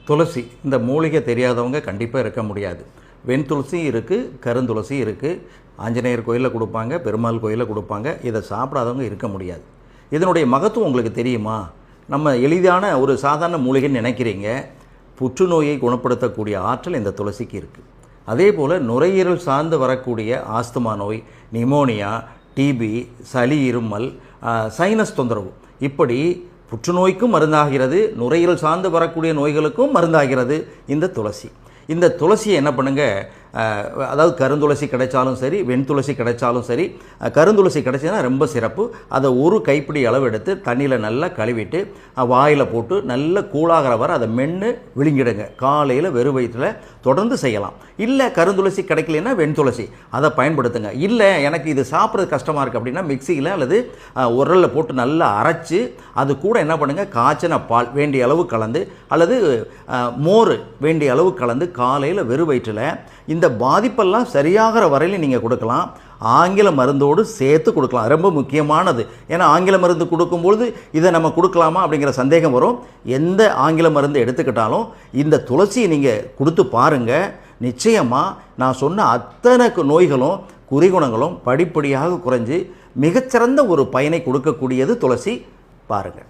துளசி இந்த மூலிகை தெரியாதவங்க கண்டிப்பாக இருக்க முடியாது. வெண்துளசி இருக்குது, கருந்துளசி இருக்குது. ஆஞ்சநேயர் கோயிலில் கொடுப்பாங்க, பெருமாள் கோயிலில் கொடுப்பாங்க. இதை சாப்பிடாதவங்க இருக்க முடியாது. இதனுடைய மகத்துவம் உங்களுக்கு தெரியுமா? நம்ம எளிதான ஒரு சாதாரண மூலிகைன்னு நினைக்கிறீங்க. புற்றுநோயை குணப்படுத்தக்கூடிய ஆற்றல் இந்த துளசிக்கு இருக்குது. அதே போல் நுரையீரல் சார்ந்து வரக்கூடிய ஆஸ்துமா நோய், நிமோனியா, டிபி, சளி, இருமல், சைனஸ் தொந்தரவு, இப்படி புற்றுநோய்க்கும் மருந்தாகிறது, நுரையீரல் சார்ந்து வரக்கூடிய நோய்களுக்கும் மருந்தாகிறது இந்த துளசி. இந்த துளசியை என்ன பண்ணுங்கள், அதாவது கருந்துளசி கிடைச்சாலும் சரி, வெண்துளசி கிடைச்சாலும் சரி, கருந்துளசி கிடைச்சதுன்னா ரொம்ப சிறப்பு. அதை ஒரு கைப்பிடி அளவு எடுத்து தண்ணியில் நல்லா கழுவிட்டு வாயில் போட்டு நல்லா கூழாகிற வரை அதை மென்று விழுங்கிடுங்க. காலையில் வெறும் வயிற்றில் தொடர்ந்து செய்யலாம். இல்லை கருந்துளசி கிடைக்கலன்னா வெண்துளசி அதை பயன்படுத்துங்க. இல்லை எனக்கு இது சாப்பிட்றது கஷ்டமாக இருக்குது அப்படின்னா மிக்சியில் அல்லது உரலில் போட்டு நல்லா அரைச்சி அது கூட என்ன பண்ணுங்கள், காய்ச்சின பால் வேண்டிய அளவு கலந்து அல்லது மோர் வேண்டிய அளவு கலந்து காலையில் வெறும் வயிற்றில் இந்த பாதிப்பெல்லாம் சரியாகிற வரையிலும் நீங்கள் கொடுக்கலாம். ஆங்கில மருந்தோடு சேர்த்து கொடுக்கலாம். ரொம்ப முக்கியமானது. ஏன்னா ஆங்கில மருந்து கொடுக்கும்பொழுது இதை நம்ம கொடுக்கலாமா அப்படிங்கிற சந்தேகம் வரும். எந்த ஆங்கில மருந்து எடுத்துக்கிட்டாலும் இந்த துளசியை நீங்கள் கொடுத்து பாருங்கள். நிச்சயமாக நான் சொன்ன அத்தனை நோய்களும் குறிகுணங்களும் படிப்படியாக குறைஞ்சி மிகச்சிறந்த ஒரு பயனை கொடுக்கக்கூடியது துளசி. பாருங்கள்.